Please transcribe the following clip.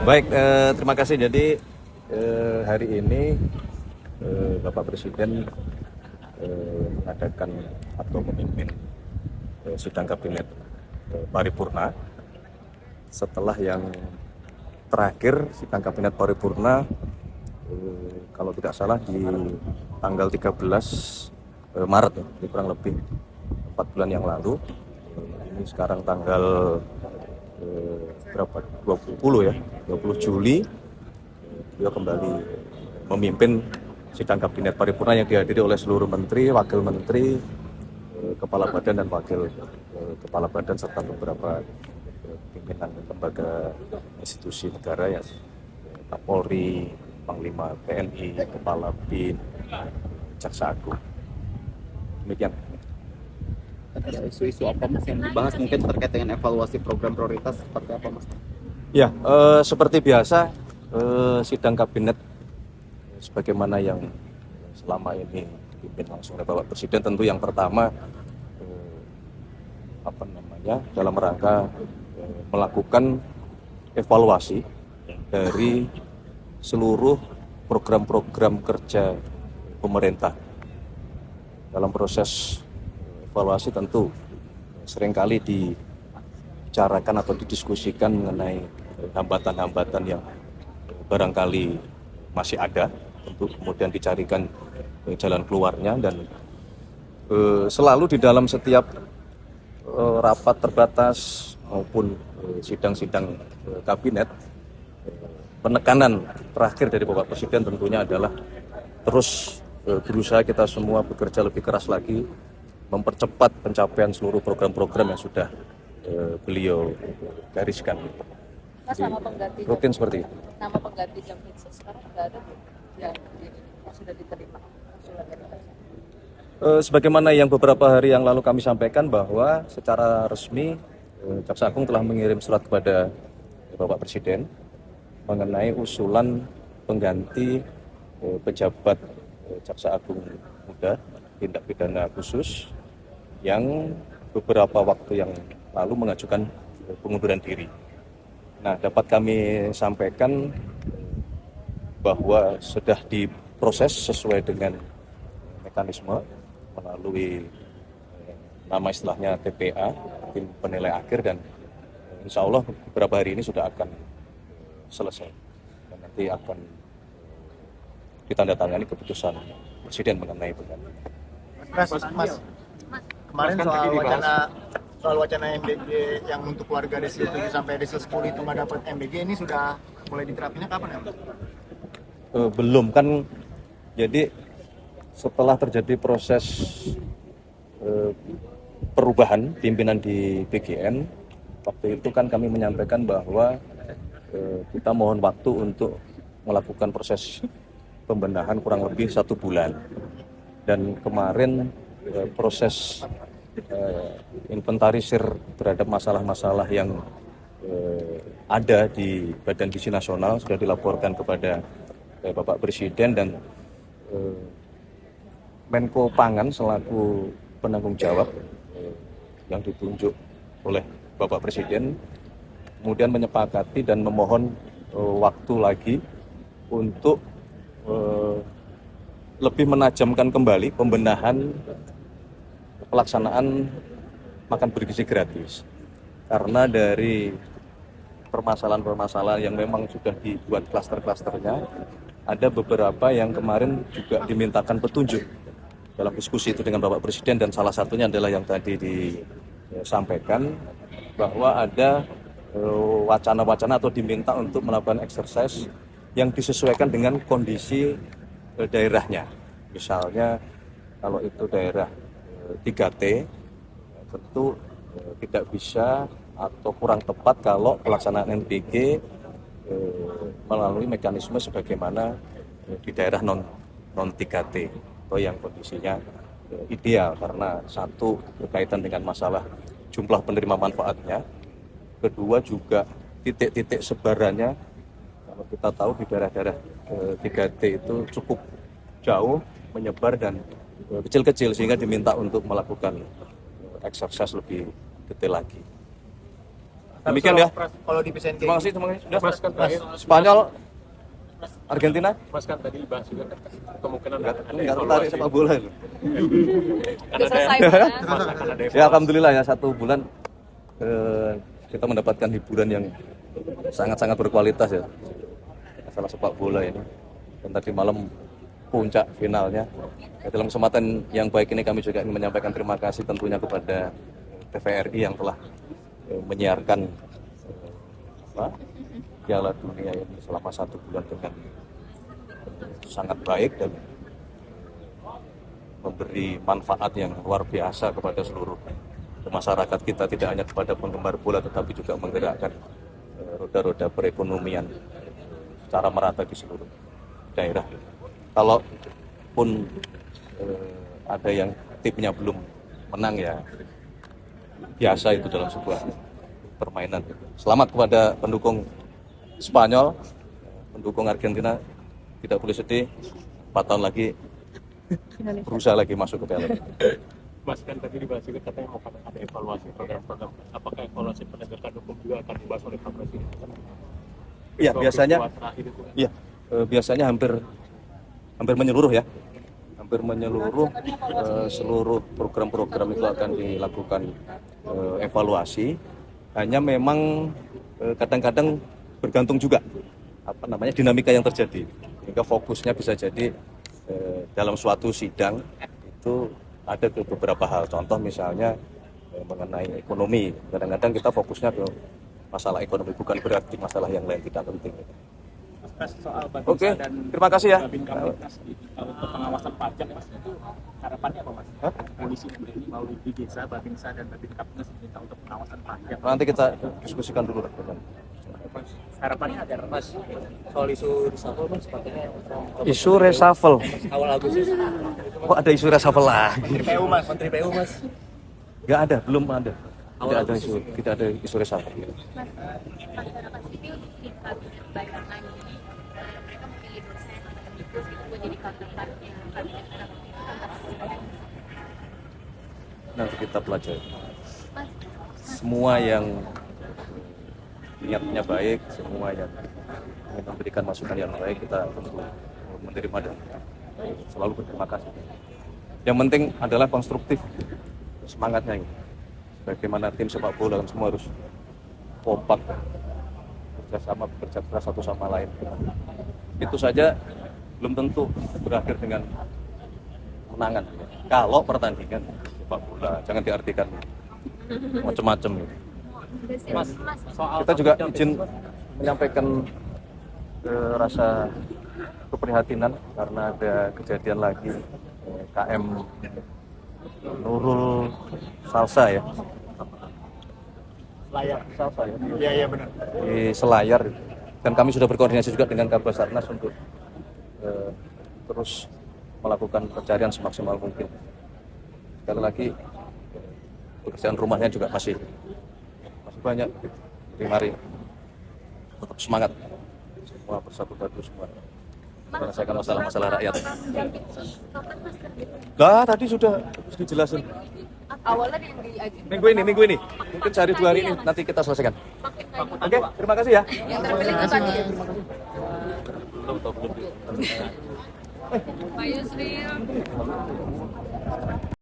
Baik, terima kasih. Jadi hari ini Bapak Presiden mengadakan atau memimpin sidang kabinet paripurna setelah yang terakhir sidang kabinet paripurna kalau tidak salah di tanggal 13 Maret ya, jadi kurang lebih 4 bulan yang lalu. Ini sekarang tanggal berapa? 20 ya, 20 Juli. Beliau kembali memimpin sidang kabinet paripurna yang dihadiri oleh seluruh menteri, wakil menteri, kepala badan dan wakil kepala badan serta beberapa pimpinan lembaga institusi negara ya, Kapolri, Panglima TNI, Kepala BIN, Jaksa Agung. Demikian. Ada isu-isu apa Mas yang dibahas mungkin terkait dengan evaluasi program prioritas seperti apa Mas? Ya, seperti biasa sidang kabinet sebagaimana yang selama ini dipimpin langsung oleh Bapak Presiden, tentu yang pertama dalam rangka melakukan evaluasi dari seluruh program-program kerja pemerintah. Dalam proses evaluasi tentu seringkali dibicarakan atau didiskusikan mengenai hambatan-hambatan yang barangkali masih ada, tentu kemudian dicarikan jalan keluarnya, dan selalu di dalam setiap rapat terbatas maupun sidang-sidang kabinet, penekanan terakhir dari Bapak Presiden tentunya adalah terus berusaha kita semua bekerja lebih keras lagi, mempercepat pencapaian seluruh program-program yang sudah beliau gariskan. Mas, nama pengganti rutin seperti itu. Nama pengganti Jampitsus sekarang sudah ada yang sudah diterima. Sebagaimana yang beberapa hari yang lalu kami sampaikan bahwa secara resmi Jaksa Agung telah mengirim surat kepada Bapak Presiden mengenai usulan pengganti pejabat Jaksa Agung Muda tindak pidana khusus yang beberapa waktu yang lalu mengajukan pengunduran diri. Nah, dapat kami sampaikan bahwa sudah diproses sesuai dengan mekanisme melalui nama istilahnya TPA, tim penilai akhir, dan insya Allah beberapa hari ini sudah akan selesai dan nanti akan ditandatangani keputusan Presiden mengenai pengganti. Mas, kemarin soal wacana MBG yang untuk warga Desil 7 sampai Desil 10 itu nggak dapat MBG, ini sudah mulai diterapinnya kapan ya? Belum kan, jadi setelah terjadi proses perubahan pimpinan di BGN, waktu itu kan kami menyampaikan bahwa kita mohon waktu untuk melakukan proses pembenahan kurang lebih 1 bulan. Dan kemarin proses inventarisir terhadap masalah-masalah yang ada di Badan Gizi Nasional sudah dilaporkan kepada Bapak Presiden, dan Menko Pangan selaku penanggung jawab yang ditunjuk oleh Bapak Presiden kemudian menyepakati dan memohon waktu lagi untuk lebih menajamkan kembali pembenahan pelaksanaan makan bergizi gratis, karena dari permasalahan-permasalahan yang memang sudah dibuat klaster-klasternya, ada beberapa yang kemarin juga dimintakan petunjuk dalam diskusi itu dengan Bapak Presiden, dan salah satunya adalah yang tadi disampaikan bahwa ada wacana-wacana atau diminta untuk melakukan exercise yang disesuaikan dengan kondisi daerahnya. Misalnya kalau itu daerah 3T, tentu tidak bisa atau kurang tepat kalau pelaksanaan MBG melalui mekanisme sebagaimana di daerah non 3T atau yang kondisinya ideal, karena satu berkaitan dengan masalah jumlah penerima manfaatnya, kedua juga titik-titik sebarannya. Kalau kita tahu di daerah-daerah 3T itu cukup jauh menyebar dan kecil-kecil, sehingga diminta untuk melakukan exercise lebih detail lagi. Demikian ya. Kalau dipisahin Terima kayak kasih, terima kasih. Sudah. Mas kan terakhir, Spanyol, Argentina, Mas kan tadi bahas juga kemungkinan nggak ada tertarik evaluasi. sepak bola itu. Udah selesai Mas. Mas akan ada Ya alhamdulillah ya 1 bulan kita mendapatkan hiburan yang sangat-sangat berkualitas ya. Masalah sepak bola ini. Dan tadi malam puncak finalnya. Ya, dalam kesempatan yang baik ini kami juga ingin menyampaikan terima kasih tentunya kepada TVRI yang telah menyiarkan Piala Dunia ini selama 1 bulan dengan sangat baik dan memberi manfaat yang luar biasa kepada seluruh masyarakat kita, tidak hanya kepada penggemar bola tetapi juga menggerakkan roda-roda perekonomian secara merata di seluruh daerah. Kalaupun ada yang timnya belum menang ya biasa itu dalam sebuah permainan. Selamat kepada pendukung Spanyol, pendukung Argentina, tidak boleh sedih, 4 tahun lagi berusaha lagi masuk ke Piala Dunia. Mas kan tadi dibahas juga katanya mau ada evaluasi program-program. Apakah evaluasi penegakan hukum juga akan dibahas oleh Pak Presiden? Iya, biasanya Terakhir itu. iya, biasanya hampir menyeluruh ya. Hampir menyeluruh seluruh program-program itu akan dilakukan evaluasi. Hanya memang kadang-kadang bergantung juga dinamika yang terjadi. Sehingga fokusnya bisa jadi dalam suatu sidang itu ada ke beberapa hal. Contoh misalnya mengenai ekonomi. Kadang-kadang kita fokusnya ke masalah ekonomi, bukan berarti masalah yang lain tidak penting. Mas, soal Babinsa Oke, dan terima kasih ya. Babin Kamtipmas untuk pengawasan pajak, Mas, itu harapannya apa, Mas? Polisi ini melalui di desa Babinsa dan Babin Kamtipmas diminta untuk pengawasan pajak. Nanti kita diskusikan dulu lah dengan Harapannya agar Mas, soal isu reshuffle Mas, sepertinya isu reshuffle. awal Agustus Kok ada isu reshuffle lagi? Menteri PU Mas. Menteri PU Mas. Nggak ada, belum ada. Tidak ada isu reshuffle. Masyarakat sipil di kabinet bayangan ini mereka memilih dosen akademikus itu buat jadi kabinet Nanti kita pelajari. Mas, Semua yang niatnya baik, semua yang ingin memberikan masukan yang baik, kita tentu menerima dan selalu berterima kasih. Yang penting adalah konstruktif semangatnya ini. Bagaimana tim sepak bola kan semua harus kompak, bekerjasama, bekerja keras satu sama lain. Itu saja belum tentu berakhir dengan menangan. Kalau pertandingan sepak bola jangan diartikan macam-macam. Mas, Kita juga izin menyampaikan rasa keprihatinan karena ada kejadian lagi KM Nurul Salsa ya. Layar. Salsa ya. Iya benar. Di Selayar, dan kami sudah berkoordinasi juga dengan Kabasarnas untuk terus melakukan pencarian semaksimal mungkin. Sekali lagi pekerjaan rumahnya juga masih banyak. Jadi mari tetap semangat, semua bersatu padu semua menyelesaikan masalah-masalah rakyat. Lah tadi sudah dijelasin. Awalnya diajukan Minggu ini, mungkin sehari 2 hari ini nanti kita selesaikan. Oke, terima kasih ya. yang terpilih itu tadi. Belum. Pak Yusril.